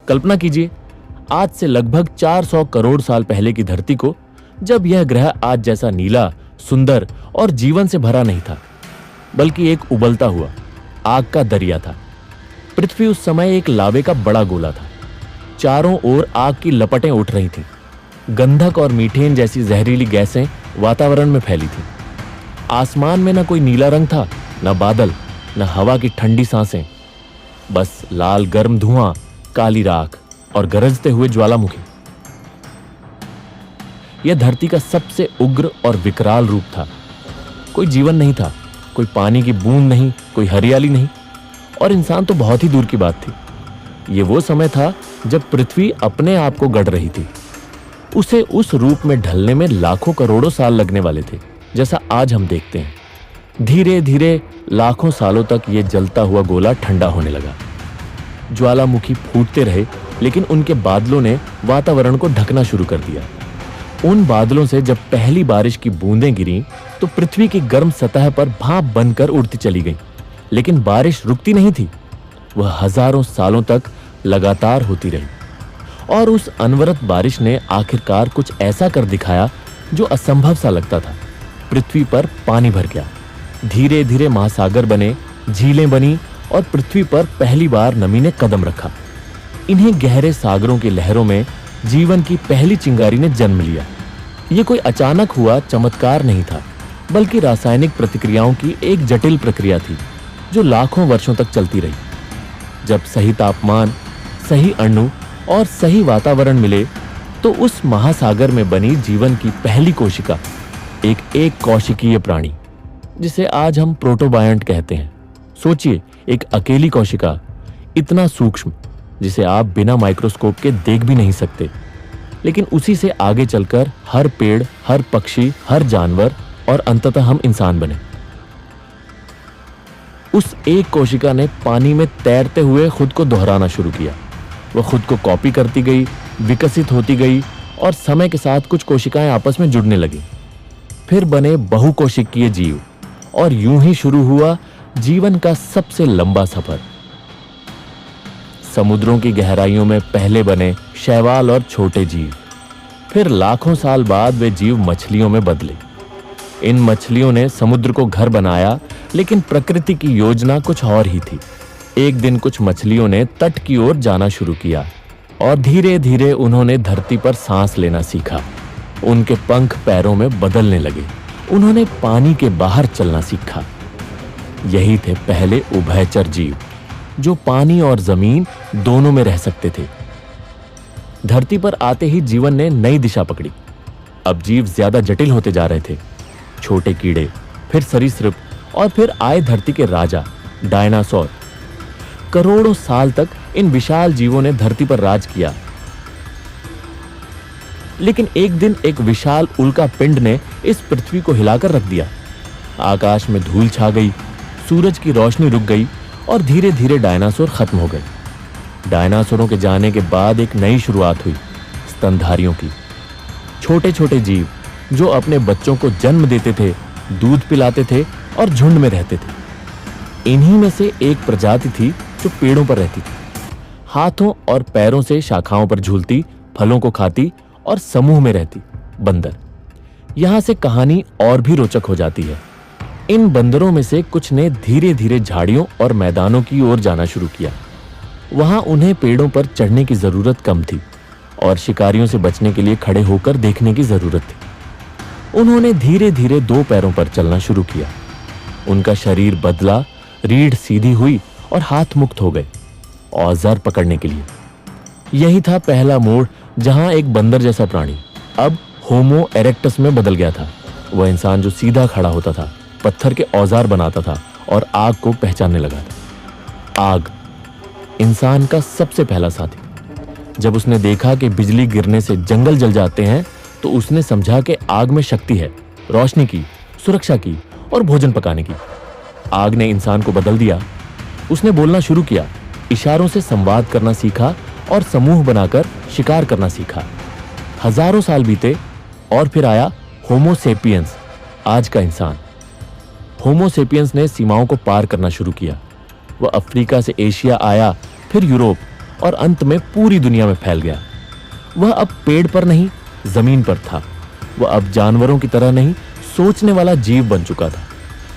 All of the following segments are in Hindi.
कल्पना कीजिए, आज से लगभग 400 करोड़ साल पहले की धरती को, जब यह ग्रह आज जैसा नीला, सुंदर और जीवन से भरा नहीं था, बल्कि एक उबलता हुआ आग का दरिया था। पृथ्वी उस समय एक लावे का बड़ा गोला था। चारों ओर आग की लपटें उठ रही थीं। गंधक और मीथेन जैसी जहरीली गैसें वातावरण में फैली थीं। आसमान में न कोई नीला रंग था, न बादल, न हवा की ठंडी सांसें, बस लाल गर्म धुआं, काली राख और गरजते हुए ज्वालामुखी। यह धरती का सबसे उग्र और विकराल रूप था। कोई जीवन नहीं था, कोई पानी की बूंद नहीं, कोई हरियाली नहीं, और इंसान तो बहुत ही दूर की बात थी। यह वो समय था जब पृथ्वी अपने आप को गढ़ रही थी। उसे उस रूप में ढलने में लाखों करोड़ों साल लगने वाले थे, जैसा आज हम देखते हैं। धीरे धीरे लाखों सालों तक यह जलता हुआ गोला ठंडा होने लगा। ज्वालामुखी फूटते रहे, लेकिन उनके बादलों ने वातावरण को ढकना शुरू कर दिया। उन बादलों से जब पहली बारिश की बूंदें गिरीं, तो पृथ्वी की गर्म सतह पर भाप बनकर उड़ती चली गईं। लेकिन बारिश रुकती नहीं थी। वह हजारों सालों तक लगातार होती रही, और उस अनवरत बारिश ने आखिरकार कुछ ऐसा कर दिखाया जो असंभव सा लगता था। पृथ्वी पर पानी भर गया। धीरे धीरे महासागर बने, झीलें बनी, और पृथ्वी पर पहली बार नमी ने कदम रखा। इन्हीं गहरे सागरों की लहरों में जीवन की पहली चिंगारी ने जन्म लिया। यह कोई अचानक हुआ चमत्कार नहीं था, बल्कि रासायनिक प्रतिक्रियाओं की एक जटिल प्रक्रिया थी जो लाखों वर्षों तक चलती रही। जब सही तापमान, सही अणु और सही वातावरण मिले, तो उस महासागर में बनी जीवन की पहली कोशिका, एक कोशिकीय प्राणी, जिसे आज हम प्रोटोबायंट कहते हैं। सोचिए, एक अकेली कोशिका, इतना सूक्ष्म, जिसे आप बिना माइक्रोस्कोप के देख भी नहीं सकते, लेकिन उसी से आगे चलकर हर पेड़, हर पक्षी, हर जानवर और अंततः हम इंसान बने। उस एक कोशिका ने पानी में तैरते हुए खुद को दोहराना शुरू किया। वह खुद को कॉपी करती गई, विकसित होती गई, और समय के साथ कुछ कोशिकाएं आपस में जुड़ने लगी। फिर बने बहुकोशिकीय जीव, और यूं ही शुरू हुआ जीवन का सबसे लंबा सफर। समुद्रों की गहराइयों में पहले बने शैवाल और छोटे जीव। फिर लाखों साल बाद वे जीव मछलियों में बदले। इन मछलियों ने समुद्र को घर बनाया, लेकिन प्रकृति की योजना कुछ और ही थी। एक दिन कुछ मछलियों ने तट की ओर जाना शुरू किया, और धीरे धीरे उन्होंने धरती पर सांस लेना सीखा। उनके पंख पैरों में बदलने लगे। उन्होंने पानी के बाहर चलना सीखा। यही थे पहले उभयचर जीव, जो पानी और जमीन दोनों में रह सकते थे। धरती पर आते ही जीवन ने नई दिशा पकड़ी। अब जीव ज्यादा जटिल होते जा रहे थे। छोटे कीड़े, फिर सरीसृप, और फिर आए धरती के राजा, डायनासोर। करोड़ों साल तक इन विशाल जीवों ने धरती पर राज किया। लेकिन एक दिन एक विशाल उल्का पिंड ने इस पृथ्वी को हिलाकर रख दिया। आकाश में धूल छा गई, सूरज की रोशनी रुक गई, और धीरे धीरे डायनासोर खत्म हो गए। डायनासोरों के जाने के बाद एक नई शुरुआत हुई, स्तनधारियों की। छोटे छोटे जीव जो अपने बच्चों को जन्म देते थे, दूध पिलाते थे और झुंड में रहते थे। इन्हीं में से एक प्रजाति थी जो पेड़ों पर रहती थी, हाथों और पैरों से शाखाओं पर झूलती, फलों को खाती और समूह में रहती, बंदर। यहां से कहानी और भी रोचक हो जाती है। इन बंदरों में से कुछ ने धीरे धीरे झाड़ियों और मैदानों की ओर जाना शुरू किया। वहां उन्हें पेड़ों पर चढ़ने की जरूरत कम थी, और शिकारियों से बचने के लिए खड़े होकर देखने की जरूरत थी। उन्होंने धीरे धीरे दो पैरों पर चलना शुरू किया। उनका शरीर बदला, रीढ़ सीधी हुई और हाथ मुक्त हो गए औजार पकड़ने के लिए। यही था पहला मोड़, जहां एक बंदर जैसा प्राणी अब होमो इरेक्टस में बदल गया था। वह इंसान जो सीधा खड़ा होता था, पत्थर के औजार बनाता था और आग को पहचानने लगा था। आग, इंसान का सबसे पहला साथी। जब उसने देखा कि बिजली गिरने से जंगल जल जाते हैं, तो उसने समझा कि आग में शक्ति है, रोशनी की, सुरक्षा की और भोजन पकाने की। आग ने इंसान को बदल दिया। उसने बोलना शुरू किया, इशारों से संवाद करना सीखा और समूह बनाकर शिकार करना सीखा। हजारों साल बीते और फिर आया होमो सेपियंस, आज का इंसान। होमो सेपियंस ने सीमाओं को पार करना शुरू किया। वह अफ्रीका से एशिया आया, फिर यूरोप और अंत में पूरी दुनिया में फैल गया। वह अब पेड़ पर नहीं, जमीन पर था। वह अब जानवरों की तरह नहीं, सोचने वाला जीव बन चुका था।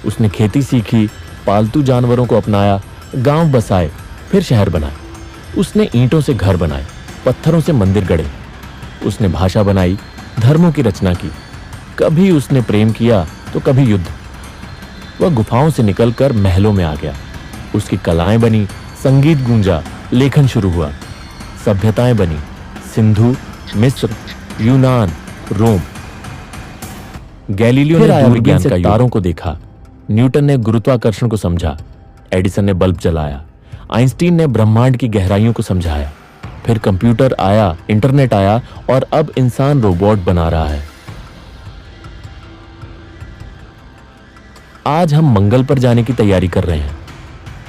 उसने खेती सीखी, पालतू जानवरों को अपनाया, गांव बसाए, फिर शहर बनाए। उसने ईंटों से घर बनाए, पत्थरों से मंदिर गढ़े। उसने भाषा बनाई, धर्मों की रचना की। कभी उसने प्रेम किया तो कभी युद्ध। वह गुफाओं से निकलकर महलों में आ गया। उसकी कलाएं बनी, संगीत गूंजा, लेखन शुरू हुआ। सभ्यताएं बनी, सिंधु, मिस्र, यूनान, रोम। गैलीलियो ने दूरबीन से तारों को देखा, न्यूटन ने गुरुत्वाकर्षण को समझा, एडिसन ने बल्ब जलाया, आइंस्टीन ने ब्रह्मांड की गहराइयों को समझाया। फिर कंप्यूटर आया, इंटरनेट आया और अब इंसान रोबोट बना रहा है। आज हम मंगल पर जाने की तैयारी कर रहे हैं।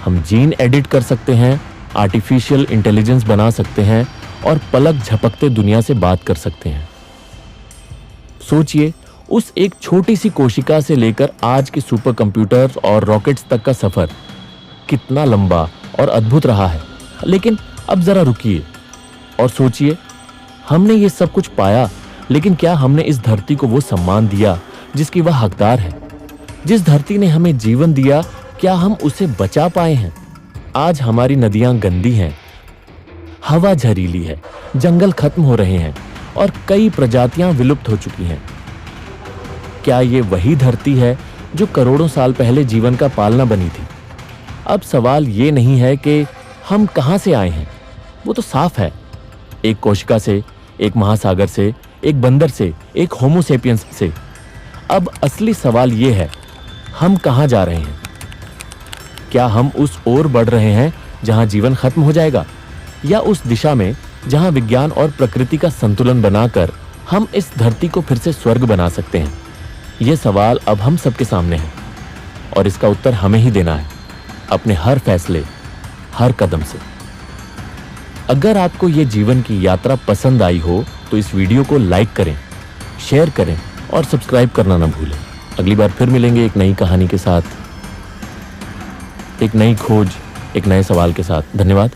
हम जीन एडिट कर सकते हैं, आर्टिफिशियल इंटेलिजेंस बना सकते हैं और पलक झपकते दुनिया से बात कर सकते हैं। सोचिए, उस एक छोटी सी कोशिका से लेकर आज के सुपर कंप्यूटर और रॉकेट्स तक का सफर कितना लंबा और अद्भुत रहा है। लेकिन अब जरा रुकिए और सोचिए, हमने ये सब कुछ पाया, लेकिन क्या हमने इस धरती को वो सम्मान दिया जिसकी वह हकदार है? जिस धरती ने हमें जीवन दिया, क्या हम उसे बचा पाए हैं? आज हमारी नदियां गंदी हैं, हवा झरीली है, जंगल खत्म हो रहे हैं और कई प्रजातियां विलुप्त हो चुकी हैं। क्या ये वही धरती है जो करोड़ों साल पहले जीवन का पालना बनी थी? अब सवाल ये नहीं है कि हम कहां से आए हैं, वो तो साफ है। एक कोशिका से, एक महासागर से, एक बंदर से, एक होमो सेपियंस से। अब असली सवाल ये है, हम कहां जा रहे हैं? क्या हम उस ओर बढ़ रहे हैं जहां जीवन खत्म हो जाएगा, या उस दिशा में जहां विज्ञान और प्रकृति का संतुलन बनाकर हम इस धरती को फिर से स्वर्ग बना सकते हैं? यह सवाल अब हम सबके सामने है और इसका उत्तर हमें ही देना है, अपने हर फैसले, हर कदम से। अगर आपको यह जीवन की यात्रा पसंद आई हो तो इस वीडियो को लाइक करें, शेयर करें और सब्सक्राइब करना ना भूलें। अगली बार फिर मिलेंगे एक नई कहानी के साथ, एक नई खोज, एक नए सवाल के साथ। धन्यवाद।